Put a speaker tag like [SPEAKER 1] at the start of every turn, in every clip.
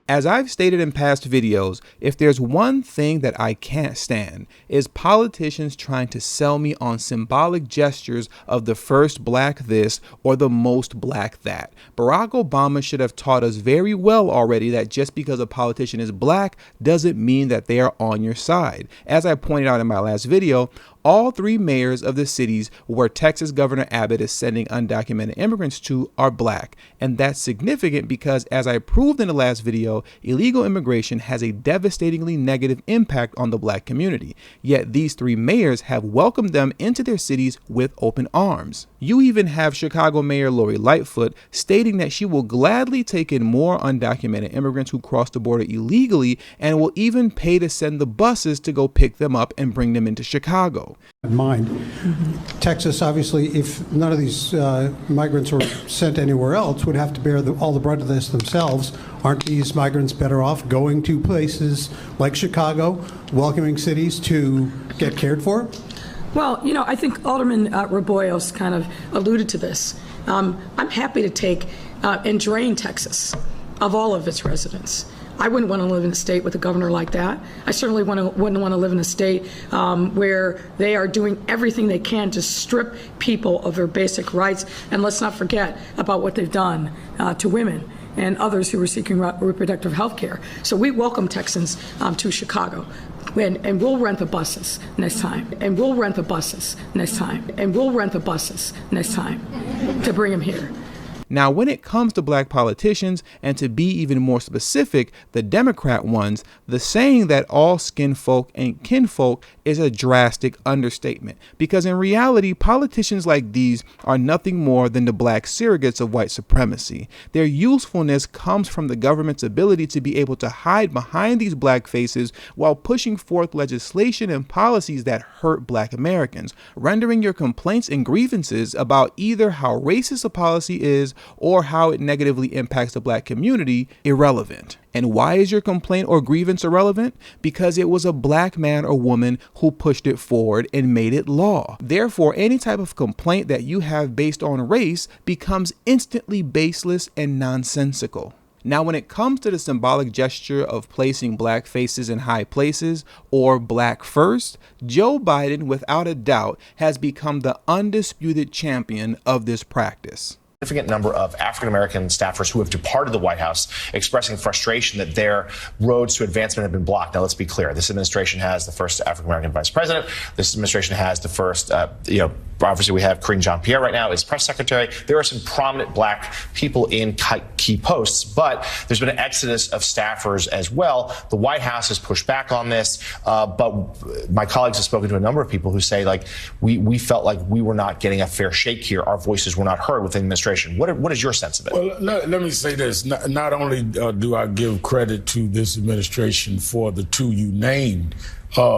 [SPEAKER 1] As I've stated in past videos, if there's one thing that I can't stand, is politicians trying to sell me on symbolic gestures of the first black this or the most black that. Barack Obama should have taught us very well already that just because a politician is black doesn't mean that they are on your side. As I pointed out in my last video, all three mayors of the cities where Texas Governor Abbott is sending undocumented immigrants to are black. And that's significant because, as I proved in the last video, illegal immigration has a devastatingly negative impact on the black community. Yet these three mayors have welcomed them into their cities with open arms. You even have Chicago Mayor Lori Lightfoot stating that she will gladly take in more undocumented immigrants who cross the border illegally and will even pay to send the buses to go pick them up and bring them into Chicago.
[SPEAKER 2] Texas, obviously, if none of these migrants were sent anywhere else, would have to bear all the brunt of this themselves. Aren't these migrants better off going to places like Chicago, welcoming cities to get cared for?
[SPEAKER 3] Well, you know, I think Alderman Raboyos kind of alluded to this. I'm happy to take and drain Texas of all of its residents. I wouldn't want to live in a state with a governor like that. I certainly wouldn't want to live in a state where they are doing everything they can to strip people of their basic rights. And let's not forget about what they've done to women and others who are seeking reproductive health care. So we welcome Texans to Chicago. And we'll rent the buses next time. And we'll rent the buses next time. And we'll rent the buses next time to bring them here.
[SPEAKER 1] Now, when it comes to black politicians, and to be even more specific, the Democrat ones, the saying that all skin folk ain't kinfolk is a drastic understatement, because in reality, politicians like these are nothing more than the black surrogates of white supremacy. Their usefulness comes from the government's ability to be able to hide behind these black faces while pushing forth legislation and policies that hurt black Americans, rendering your complaints and grievances about either how racist a policy is or how it negatively impacts the black community irrelevant. And why is your complaint or grievance irrelevant? Because it was a black man or woman who pushed it forward and made it law. Therefore, any type of complaint that you have based on race becomes instantly baseless and nonsensical. Now, when it comes to the symbolic gesture of placing black faces in high places, or black first, Joe Biden, without a doubt, has become the undisputed champion of this practice.
[SPEAKER 4] Significant number of African-American staffers who have departed the White House expressing frustration that their roads to advancement have been blocked. Now, let's be clear. This administration has the first African-American vice president. This administration has the first, obviously we have Karine Jean-Pierre right now as press secretary. There are some prominent black people in key posts, but there's been an exodus of staffers as well. The White House has pushed back on this, but my colleagues have spoken to a number of people who say, like, we felt like we were not getting a fair shake here. Our voices were not heard within the administration. What is your sense of it?
[SPEAKER 5] Well, let me say this. Not only do I give credit to this administration for the two you named,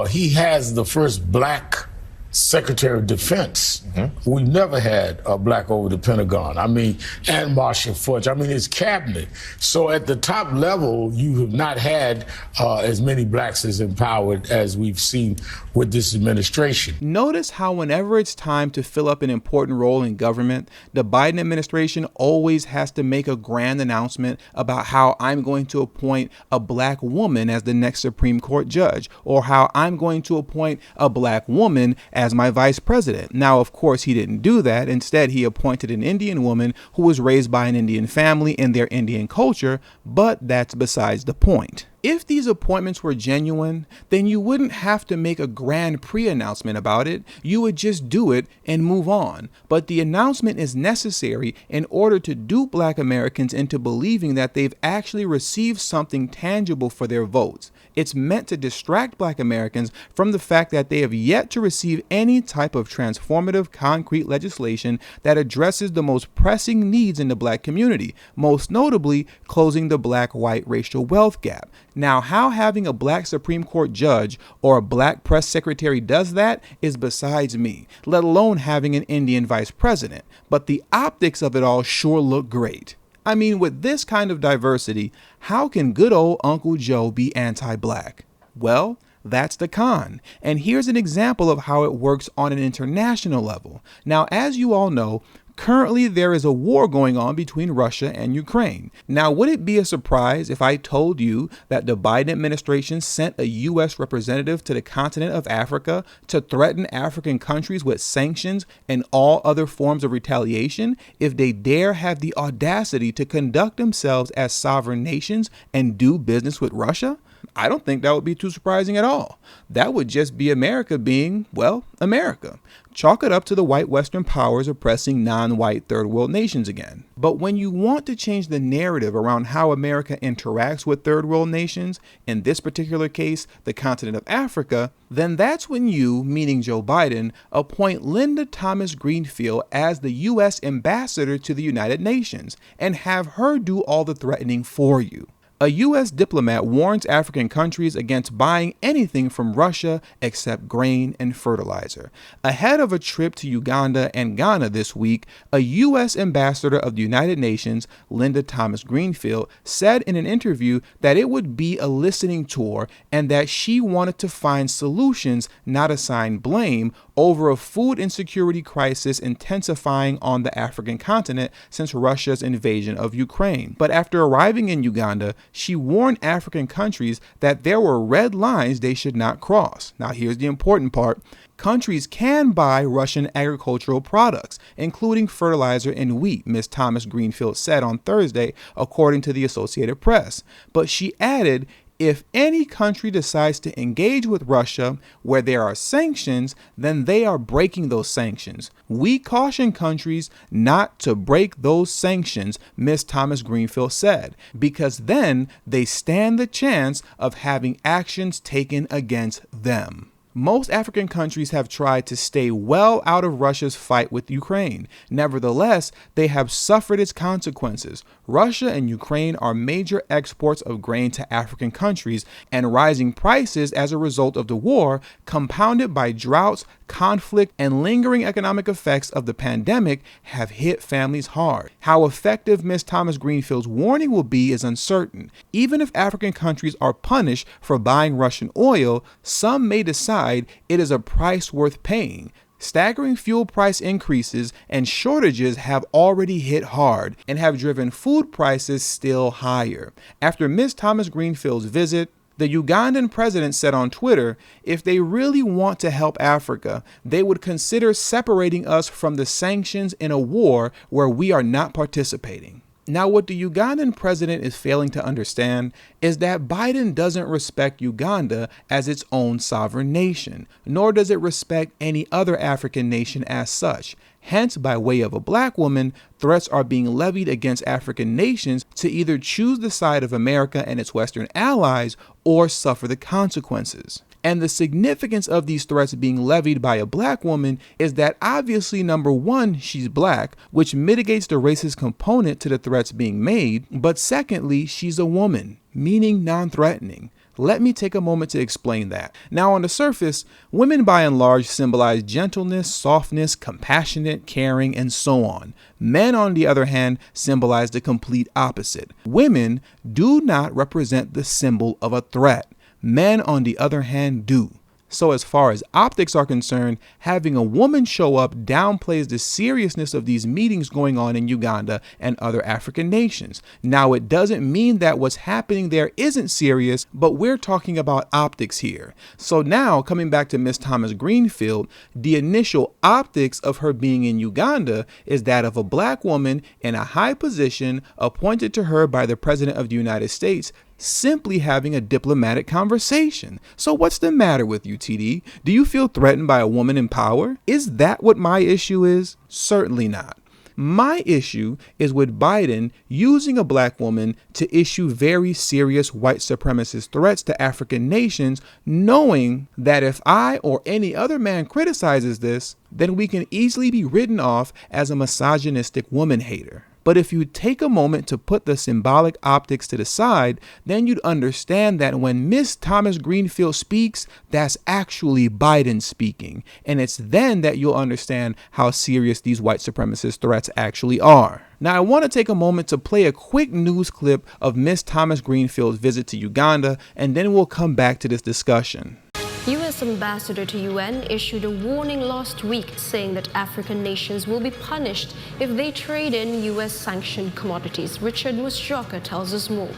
[SPEAKER 5] he has the first black Secretary of Defense. We never had a black over the Pentagon. I mean, and Marshall Fudge. I mean, his cabinet. So at the top level, you have not had as many blacks as empowered as we've seen with this administration.
[SPEAKER 1] Notice how whenever it's time to fill up an important role in government, the Biden administration always has to make a grand announcement about how I'm going to appoint a black woman as the next Supreme Court judge, or how I'm going to appoint a black woman as my vice president. Now, of course, he didn't do that. Instead, he appointed an Indian woman who was raised by an Indian family in their Indian culture, but that's besides the point. If these appointments were genuine, then you wouldn't have to make a grand pre-announcement about it. You would just do it and move on. But the announcement is necessary in order to dupe black Americans into believing that they've actually received something tangible for their votes. It's meant to distract black Americans from the fact that they have yet to receive any type of transformative, concrete legislation that addresses the most pressing needs in the black community, most notably closing the black-white racial wealth gap. Now, how having a black Supreme Court judge or a black press secretary does that is besides me, let alone having an Indian vice president. But the optics of it all sure look great. I mean, with this kind of diversity, how can good old Uncle Joe be anti-black? Well, that's the con. And here's an example of how it works on an international level. Now, as you all know, Currently, there is a war going on between Russia and Ukraine. Now, would it be a surprise if I told you that the Biden administration sent a U.S. representative to the continent of Africa to threaten African countries with sanctions and all other forms of retaliation if they dare have the audacity to conduct themselves as sovereign nations and do business with Russia? I don't think that would be too surprising at all. That would just be America being, well, America. Chalk it up to the white Western powers oppressing non-white third world nations again. But when you want to change the narrative around how America interacts with third world nations, in this particular case, the continent of Africa, then that's when you, meaning Joe Biden, appoint Linda Thomas Greenfield as the U.S. ambassador to the United Nations and have her do all the threatening for you. A U.S. diplomat warns African countries against buying anything from Russia except grain and fertilizer. Ahead of a trip to Uganda and Ghana this week, a U.S. ambassador of the United Nations, Linda Thomas Greenfield, said in an interview that it would be a listening tour and that she wanted to find solutions, not assign blame, over a food insecurity crisis intensifying on the African continent since Russia's invasion of Ukraine. But after arriving in Uganda, she warned African countries that there were red lines they should not cross. Now, here's the important part. Countries can buy Russian agricultural products, including fertilizer and wheat, Ms. Thomas Greenfield said on Thursday, according to the Associated Press. But she added, if any country decides to engage with Russia where there are sanctions, then they are breaking those sanctions. We caution countries not to break those sanctions, Ms. Thomas Greenfield said, because then they stand the chance of having actions taken against them. Most African countries have tried to stay well out of Russia's fight with Ukraine. Nevertheless, they have suffered its consequences. Russia and Ukraine are major exports of grain to African countries, and rising prices as a result of the war, compounded by droughts, conflict, and lingering economic effects of the pandemic, have hit families hard. How effective Ms. Thomas Greenfield's warning will be is uncertain. Even if African countries are punished for buying Russian oil, some may decide it is a price worth paying. Staggering fuel price increases and shortages have already hit hard and have driven food prices still higher. After Ms. Thomas Greenfield's visit, the Ugandan president said on Twitter, if they really want to help Africa, they would consider separating us from the sanctions in a war where we are not participating. Now, what the Ugandan president is failing to understand is that Biden doesn't respect Uganda as its own sovereign nation, nor does it respect any other African nation as such. Hence, by way of a black woman, threats are being levied against African nations to either choose the side of America and its Western allies or suffer the consequences. And the significance of these threats being levied by a black woman is that obviously, number one, she's black, which mitigates the racist component to the threats being made. But secondly, she's a woman, meaning non-threatening. Let me take a moment to explain that. Now, on the surface, women by and large symbolize gentleness, softness, compassionate, caring, and so on. Men, on the other hand, symbolize the complete opposite. Women do not represent the symbol of a threat. Men, on the other hand, do. So as far as optics are concerned, having a woman show up downplays the seriousness of these meetings going on in Uganda and other African nations. Now, it doesn't mean that what's happening there isn't serious, but we're talking about optics here. So now, coming back to Ms. Thomas Greenfield, the initial optics of her being in Uganda is that of a black woman in a high position appointed to her by the President of the United States, simply having a diplomatic conversation. So what's the matter with you, TD? Do you feel threatened by a woman in power? Is that what my issue is? Certainly not. My issue is with Biden using a black woman to issue very serious white supremacist threats to African nations, knowing that if I or any other man criticizes this, then we can easily be written off as a misogynistic woman hater. But if you take a moment to put the symbolic optics to the side, then you'd understand that when Ms. Thomas Greenfield speaks, that's actually Biden speaking. And it's then that you'll understand how serious these white supremacist threats actually are. Now, I want to take a moment to play a quick news clip of Ms. Thomas Greenfield's visit to Uganda, and then we'll come back to this discussion.
[SPEAKER 6] U.S. U.S. ambassador to UN issued a warning last week saying that African nations will be punished if they trade in U.S.-sanctioned commodities. Richard Musjoka tells us more.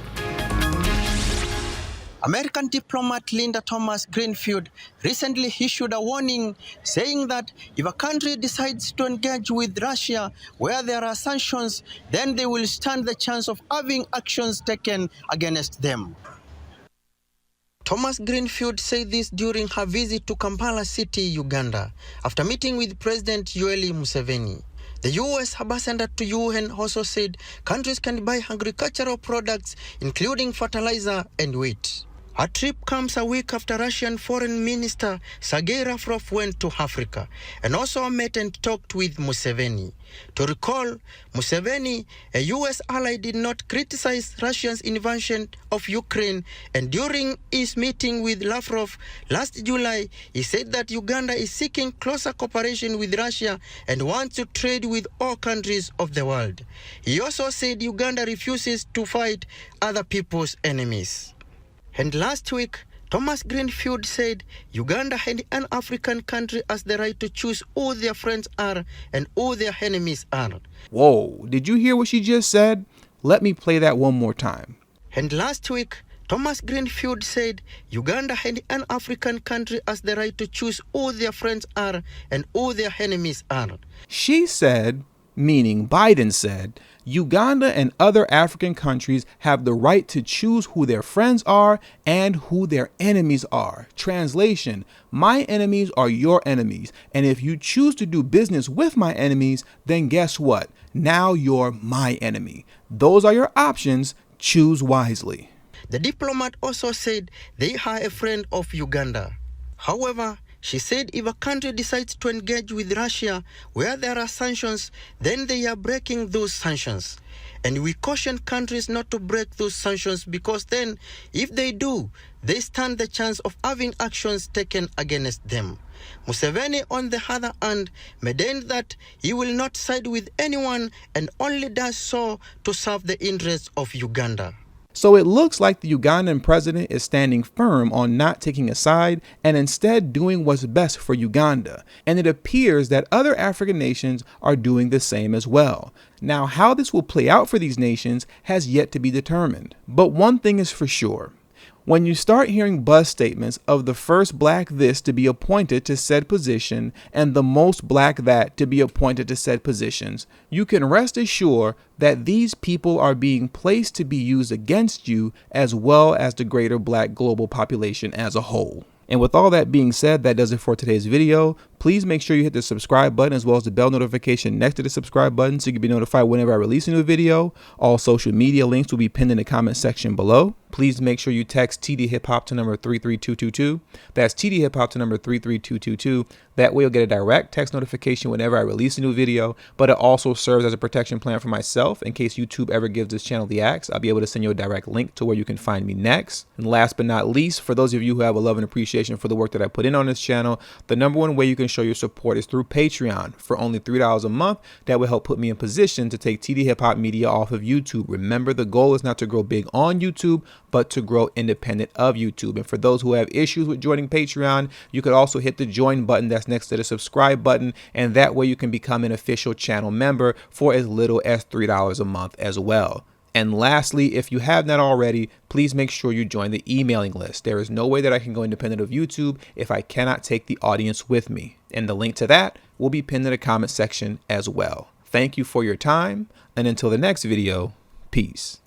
[SPEAKER 7] American diplomat Linda Thomas-Greenfield recently issued a warning saying that if a country decides to engage with Russia where there are sanctions, then they will stand the chance of having actions taken against them. Thomas Greenfield said this during her visit to Kampala City, Uganda, after meeting with President Yoweri Museveni. The U.S. ambassador to UN also said countries can buy agricultural products, including fertilizer and wheat. Her trip comes a week after Russian Foreign Minister Sergei Lavrov went to Africa and also met and talked with Museveni. To recall, Museveni, a U.S. ally, did not criticize Russia's invasion of Ukraine, and during his meeting with Lavrov last July, he said that Uganda is seeking closer cooperation with Russia and wants to trade with all countries of the world. He also said Uganda refuses to fight other people's enemies. And last week, Thomas Greenfield said Uganda and an African country has the right to choose who their friends are and who their enemies are.
[SPEAKER 1] Whoa, did you hear what she just said? Let me play that one more time.
[SPEAKER 7] And last week, Thomas Greenfield said Uganda and an African country has the right to choose who their friends are and who their enemies are.
[SPEAKER 1] She said, meaning Biden said, Uganda and other African countries have the right to choose who their friends are and who their enemies are. Translation, my enemies are your enemies, and if you choose to do business with my enemies, then guess what? Now you're my enemy. Those are your options. Choose wisely.
[SPEAKER 7] The diplomat also said they are a friend of Uganda. However, she said if a country decides to engage with Russia where there are sanctions, then they are breaking those sanctions. And we caution countries not to break those sanctions because then, if they do, they stand the chance of having actions taken against them. Museveni, on the other hand, maintained that he will not side with anyone and only does so to serve the interests of Uganda.
[SPEAKER 1] So it looks like the Ugandan president is standing firm on not taking a side and instead doing what's best for Uganda. And it appears that other African nations are doing the same as well. Now, how this will play out for these nations has yet to be determined. But one thing is for sure. When you start hearing buzz statements of the first black this to be appointed to said position and the most black that to be appointed to said positions, you can rest assured that these people are being placed to be used against you as well as the greater black global population as a whole. And with all that being said, that does it for today's video. Please make sure you hit the subscribe button as well as the bell notification next to the subscribe button so you can be notified whenever I release a new video. All social media links will be pinned in the comment section below. Please make sure you text tdhiphop to number 33222. That's tdhiphop to number 33222. That way you'll get a direct text notification whenever I release a new video, but it also serves as a protection plan for myself in case YouTube ever gives this channel the axe. I'll be able to send you a direct link to where you can find me next. And last but not least, for those of you who have a love and appreciation for the work that I put in on this channel, the number one way you can show your support is through Patreon. For only $3 a month, that will help put me in position to take TD Hip Hop Media off of YouTube. Remember, the goal is not to grow big on YouTube, but to grow independent of YouTube. And for those who have issues with joining Patreon, you could also hit the join button that's next to the subscribe button, and that way you can become an official channel member for as little as $3 a month as well. And lastly, if you have not already, please make sure you join the emailing list. There is no way that I can go independent of YouTube if I cannot take the audience with me. And the link to that will be pinned in the comment section as well. Thank you for your time, and until the next video, peace.